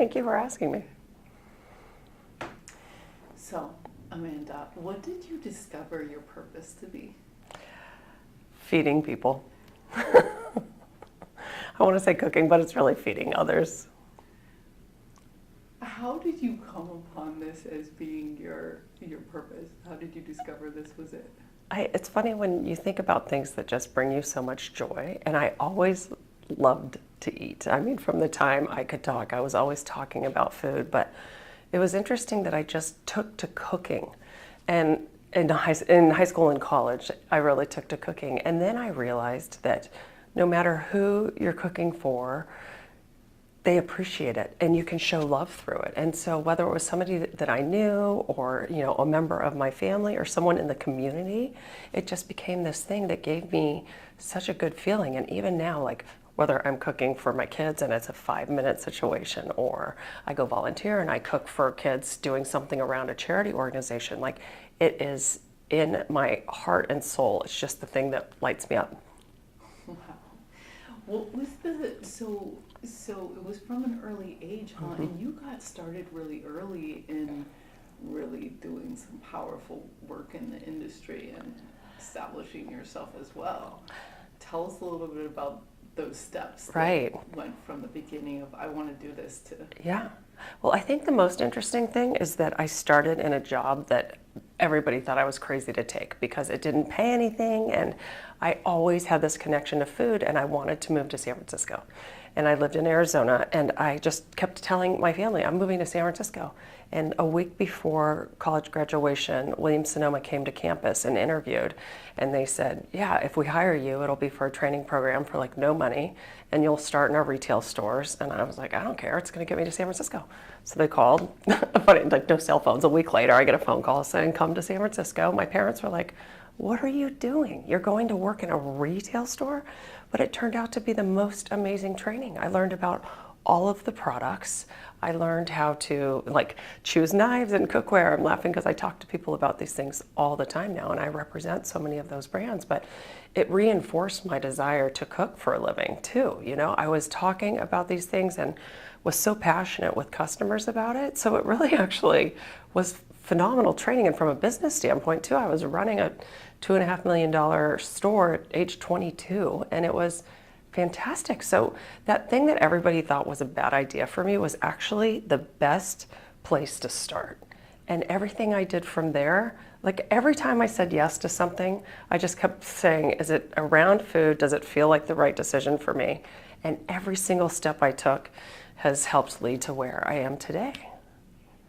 Thank you for asking me. So, Amanda, what did you discover your purpose to be? Feeding people. I want to say cooking, but it's really feeding others. How did you come upon this as being your purpose? How did you discover this was it? It's funny when you think about things that just bring you so much joy, and I always loved to eat. I mean, from the time I could talk, I was always talking about food, but it was interesting that I just took to cooking. And in high school and college, I really took to cooking. And then I realized that no matter who you're cooking for, they appreciate it and you can show love through it. And so whether it was somebody that I knew or, a member of my family or someone in the community, it just became this thing that gave me such a good feeling. And even now, like whether I'm cooking for my kids and it's a 5-minute situation, or I go volunteer and I cook for kids doing something around a charity organization, like it is in my heart and soul. It's just the thing that lights me up. Wow. What was so it was from an early age, huh? Mm-hmm. And you got started really early in really doing some powerful work in the industry and establishing yourself as well. Tell us a little bit about those steps Right. that went from the beginning of I want to do this to Yeah. Well, I think the most interesting thing is that I started in a job that everybody thought I was crazy to take because it didn't pay anything, and I always had this connection to food, and I wanted to move to San Francisco. And I lived in Arizona, and I just kept telling my family, I'm moving to San Francisco. And a week before college graduation, Williams Sonoma came to campus and interviewed. And they said, yeah, if we hire you, it'll be for a training program for like no money, and you'll start in our retail stores. And I was like, I don't care, it's gonna get me to San Francisco. So they called, but like no cell phones. A week later, I get a phone call saying, come to San Francisco. My parents were like, what are you doing? You're going to work in a retail store? But it turned out to be the most amazing training. I learned about all of the products. I learned how to like choose knives and cookware. I'm laughing because I talk to people about these things all the time now, and I represent so many of those brands, but it reinforced my desire to cook for a living too. I was talking about these things and was so passionate with customers about it. So it really actually was phenomenal training. And from a business standpoint too, I was running a $2.5 million store at age 22, and it was fantastic. So that thing that everybody thought was a bad idea for me was actually the best place to start. And everything I did from there, like every time I said yes to something, I just kept saying, is it around food? Does it feel like the right decision for me? And every single step I took has helped lead to where I am today.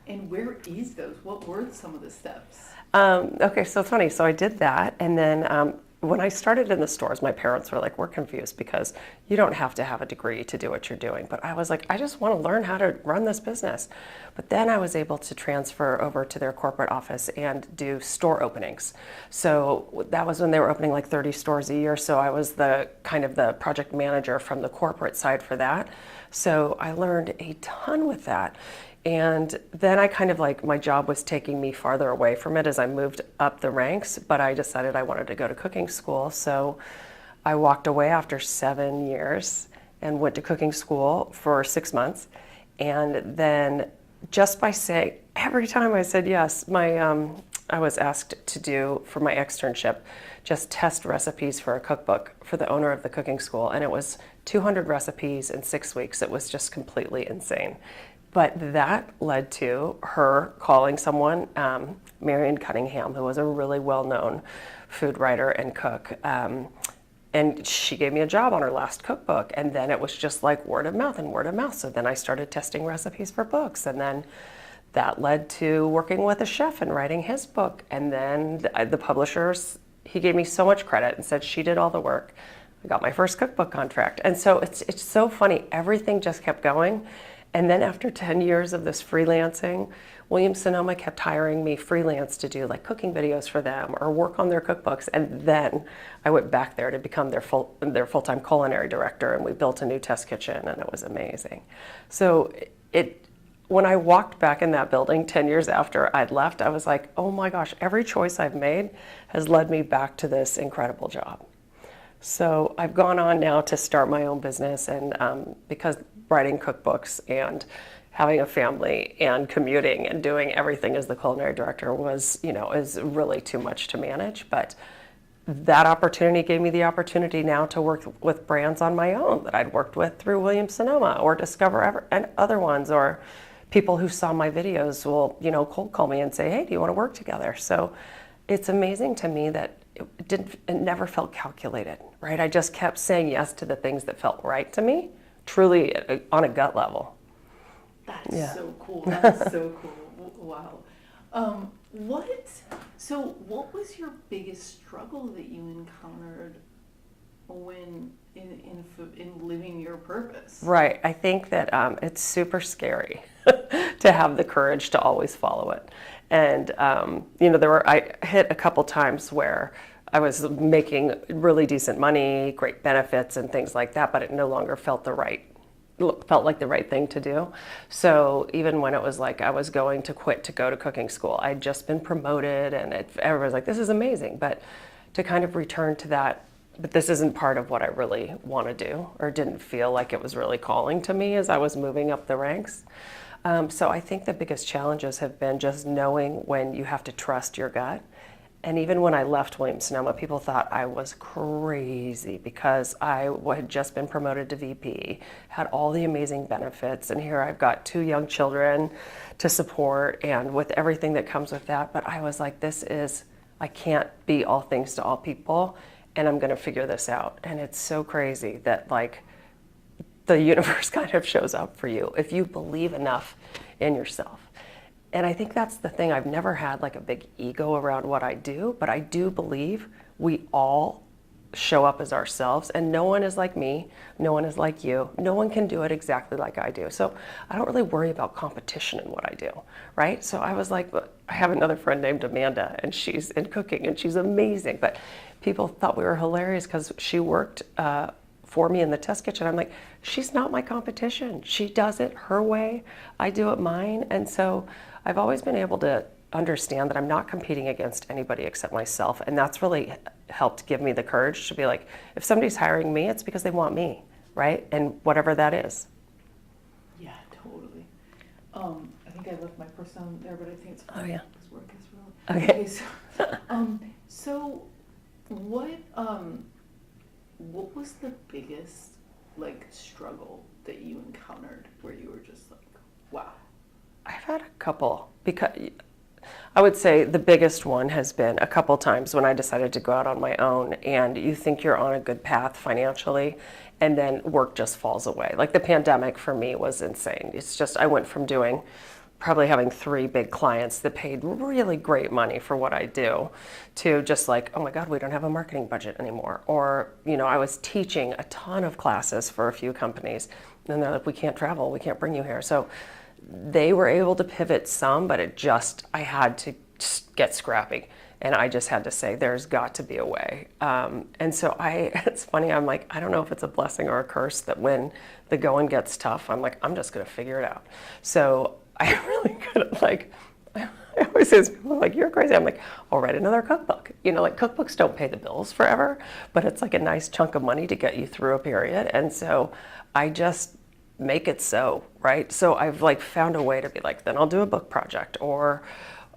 And where is those? What were some of the steps? Okay, so it's funny. So I did that, and then when I started in the stores, my parents were like, we're confused because you don't have to have a degree to do what you're doing. But I was like, I just want to learn how to run this business. But then I was able to transfer over to their corporate office and do store openings. So that was when they were opening like 30 stores a year. So I was the kind of the project manager from the corporate side for that. So I learned a ton with that. And then I kind of like, my job was taking me farther away from it as I moved up the ranks, but I decided I wanted to go to cooking school. So I walked away after 7 years and went to cooking school for 6 months. And then just by saying, every time I said yes, I was asked to do for my externship, just test recipes for a cookbook for the owner of the cooking school. And it was 200 recipes in 6 weeks. It was just completely insane. But that led to her calling someone, Marion Cunningham, who was a really well-known food writer and cook. And she gave me a job on her last cookbook. And then it was just like word of mouth and word of mouth. So then I started testing recipes for books. And then that led to working with a chef and writing his book. And then the publishers, he gave me so much credit and said she did all the work. I got my first cookbook contract. And so it's so funny. Everything just kept going. And then after 10 years of this freelancing, Williams Sonoma kept hiring me freelance to do like cooking videos for them or work on their cookbooks. And then I went back there to become their full-time culinary director, and we built a new test kitchen, and it was amazing. So when I walked back in that building 10 years after I'd left, I was like, oh my gosh, every choice I've made has led me back to this incredible job. So I've gone on now to start my own business, and because writing cookbooks and having a family and commuting and doing everything as the culinary director was, is really too much to manage. But that opportunity gave me the opportunity now to work with brands on my own that I'd worked with through Williams Sonoma or Discover and other ones, or people who saw my videos will, cold call me and say, hey, do you want to work together? So it's amazing to me that it never felt calculated, right? I just kept saying yes to the things that felt right to me, truly on a gut level. That's so cool. That's so cool. Wow. What was your biggest struggle that you encountered when in living your purpose? Right. I think that it's super scary to have the courage to always follow it. And I hit a couple times where I was making really decent money, great benefits and things like that, but it no longer felt like the right thing to do. So even when it was like I was going to quit to go to cooking school, I'd just been promoted and everybody was like, this is amazing. But to kind of return to that, but this isn't part of what I really want to do, or didn't feel like it was really calling to me as I was moving up the ranks. So I think the biggest challenges have been just knowing when you have to trust your gut. And even when I left Williams Sonoma, people thought I was crazy because I had just been promoted to VP, had all the amazing benefits, and here I've got 2 young children to support and with everything that comes with that. But I was like, I can't be all things to all people, and I'm going to figure this out. And it's so crazy that like the universe kind of shows up for you if you believe enough in yourself. And I think that's the thing. I've never had like a big ego around what I do, but I do believe we all show up as ourselves, and no one is like me, no one is like you, no one can do it exactly like I do. So I don't really worry about competition in what I do, right? So I was like, I have another friend named Amanda, and she's in cooking and she's amazing, but people thought we were hilarious because she worked for me in the test kitchen. I'm like, she's not my competition. She does it her way, I do it mine. And so I've always been able to understand that I'm not competing against anybody except myself. And that's really helped give me the courage to be like, if somebody's hiring me, it's because they want me, right? And whatever that is. Yeah, totally. I think I left my purse down there, but I think it's fine. Oh, yeah. Because work is really... Okay. So what was the biggest like struggle that you encountered where you were just like, wow? I've had a couple, because I would say the biggest one has been a couple times when I decided to go out on my own, and you think you're on a good path financially, and then work just falls away. Like the pandemic for me was insane. It's just, I went from probably having 3 big clients that paid really great money for what I do to just like, oh my God, we don't have a marketing budget anymore. Or, I was teaching a ton of classes for a few companies, and they're like, we can't travel, we can't bring you here. So they were able to pivot some, but I had to just get scrappy. And I just had to say, there's got to be a way. And so it's funny, I'm like, I don't know if it's a blessing or a curse that when the going gets tough, I'm like, I'm just gonna figure it out. So I really couldn't I always say to people like, you're crazy. I'm like, I'll write another cookbook. Like cookbooks don't pay the bills forever, but it's like a nice chunk of money to get you through a period. And so I just make it so, right? So I've like found a way to be like, then I'll do a book project, or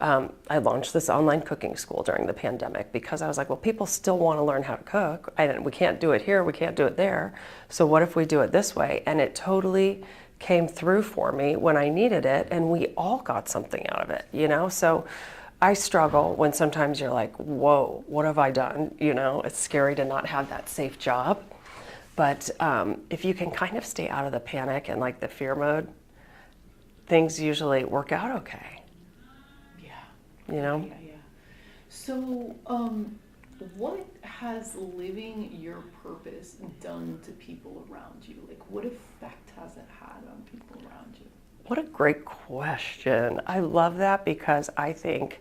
I launched this online cooking school during the pandemic because I was like, well, people still want to learn how to cook. We can't do it here, we can't do it there. So what if we do it this way? And it totally came through for me when I needed it, and we all got something out of it, So I struggle when sometimes you're like, whoa, what have I done? It's scary to not have that safe job. But if you can kind of stay out of the panic and like the fear mode, things usually work out okay. Yeah. So, what has living your purpose done to people around you? Like, what effect has it had on people around you? What a great question. I love that because I think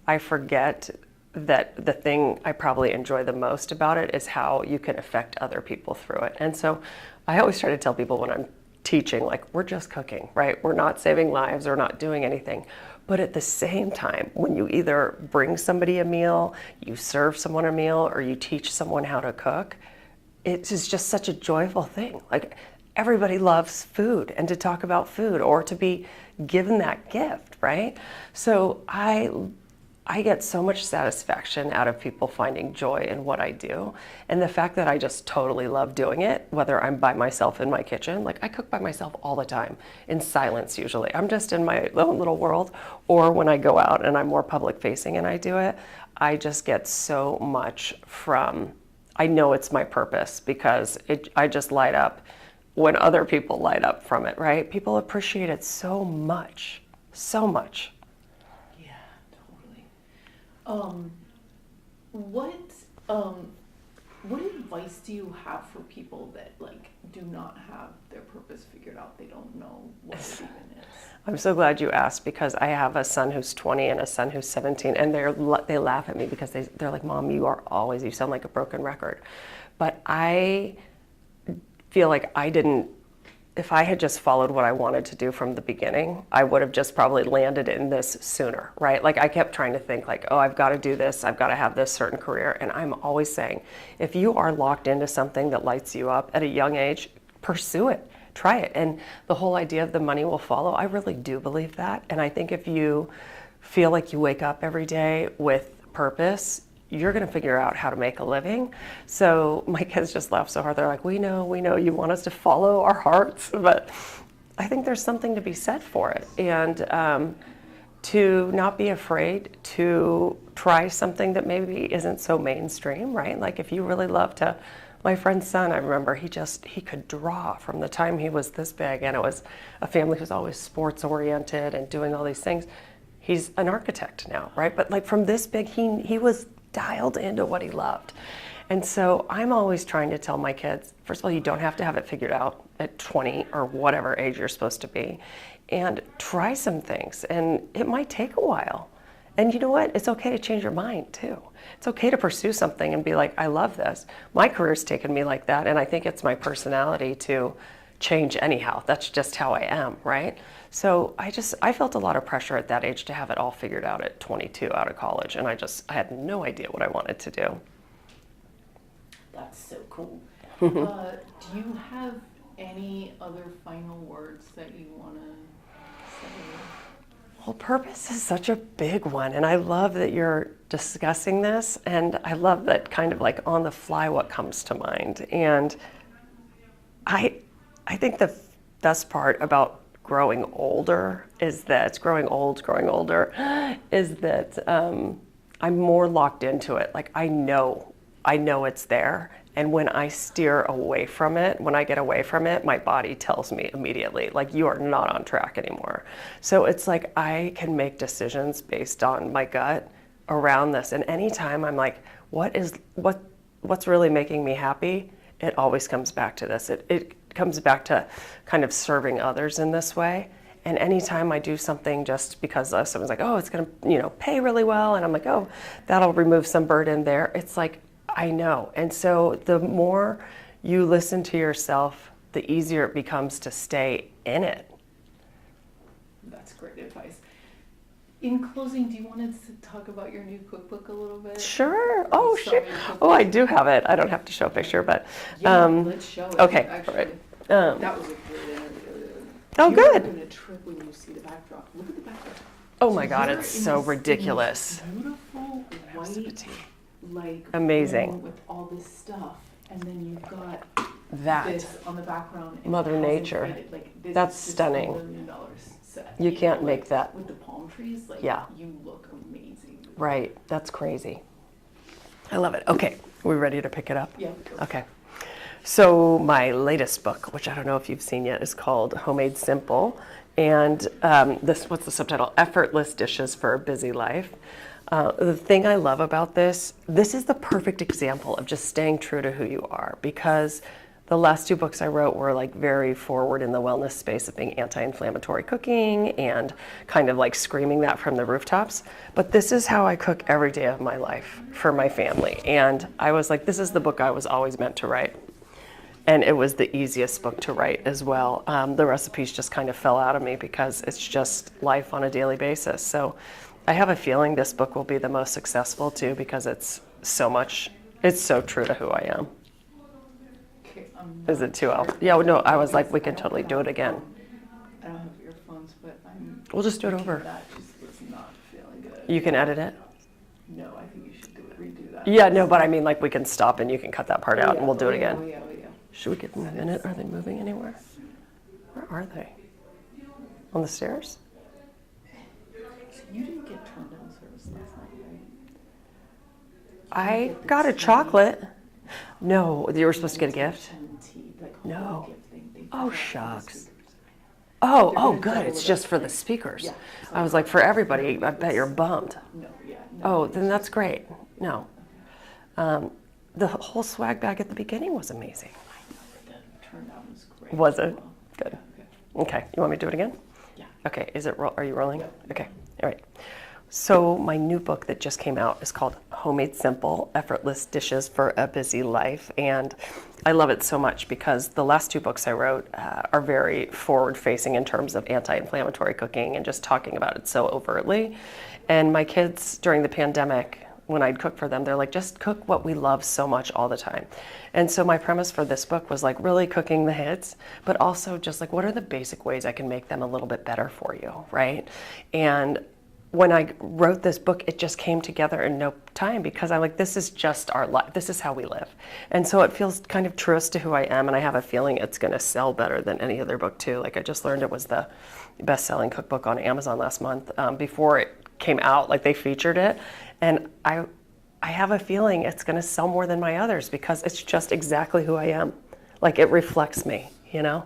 I forget that the thing I probably enjoy the most about it is how you can affect other people through it. And so I always try to tell people when I'm teaching, like, we're just cooking, right? We're not saving lives, we're not doing anything. But at the same time, when you either bring somebody a meal, you serve someone a meal, or you teach someone how to cook, it is just such a joyful thing. Like, everybody loves food and to talk about food or to be given that gift, right? So I get so much satisfaction out of people finding joy in what I do. And the fact that I just totally love doing it, whether I'm by myself in my kitchen, like I cook by myself all the time in silence usually. I'm just in my own little world, or when I go out and I'm more public facing and I do it, I just get so much from, I know it's my purpose because I just light up when other people light up from it, right? People appreciate it so much, so much. Yeah, totally. What what advice do you have for people that like do not have their purpose figured out? They don't know what it even is. I'm so glad you asked because I have a son who's 20 and a son who's 17, and they laugh at me because they're like, Mom, you sound like a broken record. But I feel like if I had just followed what I wanted to do from the beginning, I would have just probably landed in this sooner, right? Like I kept trying to think like, oh, I've got to do this, I've got to have this certain career. And I'm always saying, if you are locked into something that lights you up at a young age, pursue it, try it. And the whole idea of the money will follow, I really do believe that. And I think if you feel like you wake up every day with purpose, you're going to figure out how to make a living. So my kids just laugh so hard. They're like, we know you want us to follow our hearts, but I think there's something to be said for it. And to not be afraid to try something that maybe isn't so mainstream, right? Like if you really love to, my friend's son, I remember he could draw from the time he was this big, and it was a family who's always sports oriented and doing all these things. He's an architect now, right? But like from this big, he was dialed into what he loved. And so I'm always trying to tell my kids, first of all, you don't have to have it figured out at 20 or whatever age you're supposed to be. And try some things. And it might take a while. And you know what? It's okay to change your mind too. It's okay to pursue something and be like, I love this. My career's taken me like that. And I think it's my personality to change anyhow. That's just how I am, right? So I felt a lot of pressure at that age to have it all figured out at 22 out of college. And I had no idea what I wanted to do. That's so cool. Do you have any other final words that you want to say? Well, purpose is such a big one. And I love that you're discussing this. And I love that kind of like on the fly what comes to mind. And I think the best part about growing older is that growing older is that I'm more locked into it. Like I know it's there. And when I steer away from it, when I get away from it, my body tells me immediately, like, you are not on track anymore. So it's like I can make decisions based on my gut around this. And anytime I'm like, what's really making me happy? It always comes back to this. It comes back to kind of serving others in this way. And anytime I do something just because someone's like, oh, it's going to, pay really well, and I'm like, oh, that'll remove some burden there. It's like, I know. And so the more you listen to yourself, the easier it becomes to stay in it. That's great advice. In closing, do you want to talk about your new cookbook a little bit? Sure. Oh, sure. Oh, I do have it. I don't have to show a picture, but let's show it. Okay. Actually, all right. that was a great interview. Oh, You're good. going to trip when you see the backdrop. Look at the backdrop. Oh my God, You're it's in so this ridiculous. Beautiful white, like Amazing. room with all this stuff, and then you've got That. this on the background. And Mother it hasn't Nature. faded. Like, this That's is just stunning. $1 million set. You can't know, make like, that. with the palm trees. Like, Yeah. you look amazing. Right. That's crazy. I love it. Okay. We ready to pick it up? Yeah. Okay. So my latest book, which I don't know if you've seen yet, is called Homemade Simple. And what's the subtitle? Effortless Dishes for a Busy Life. The thing I love about this is the perfect example of just staying true to who you are, because the last two books I wrote were like very forward in the wellness space of being anti-inflammatory cooking and kind of like screaming that from the rooftops. But this is how I cook every day of my life for my family. And I was like, this is the book I was always meant to write. And it was the easiest book to write as well. The recipes just kind of fell out of me because it's just life on a daily basis. So I have a feeling this book will be the most successful too, because it's so true to who I am. Okay, Is it too out? Yeah, no, I was like, we can totally do it again. I don't have earphones, but I'm. We'll just do it over. That just was not feeling good. You can edit it? No, I think you should redo that. Yeah, no, but I mean, like, we can stop and you can cut that part out and we'll do it Yeah, again. oh, yeah. Should we give them a minute? Are they moving anywhere? Where are they? On the stairs? So you didn't get turned down service last night, right? I got a chocolate. No, you were supposed to get a gift? No. Oh, shucks. Oh, good. It's just for the speakers. I was like, for everybody, I bet you're bummed. No, yeah. Oh, then that's great. No. The whole swag bag at the beginning was amazing. The turnout was great. Was it? Good. Okay. Okay. You want me to do it again? Yeah. Okay. Are you rolling? Yeah. Okay. All right. So my new book that just came out is called Homemade Simple, Effortless Dishes for a Busy Life. And I love it so much because the last two books I wrote are very forward-facing in terms of anti-inflammatory cooking and just talking about it so overtly. And my kids during the pandemic, when I'd cook for them, they're like, just cook what we love so much all the time. And so my premise for this book was like really cooking the hits, but also just like, what are the basic ways I can make them a little bit better for you, right? And when I wrote this book, it just came together in no time because I'm like, this is just our life. This is how we live. And so it feels kind of truest to who I am. And I have a feeling it's going to sell better than any other book too. Like I just learned it was the best-selling cookbook on Amazon last month. Before it came out, like they featured it. And I have a feeling it's going to sell more than my others because it's just exactly who I am. Like it reflects me, you know?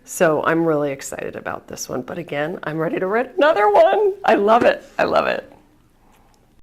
So I'm really excited about this one. But again, I'm ready to write another one. I love it. I love it.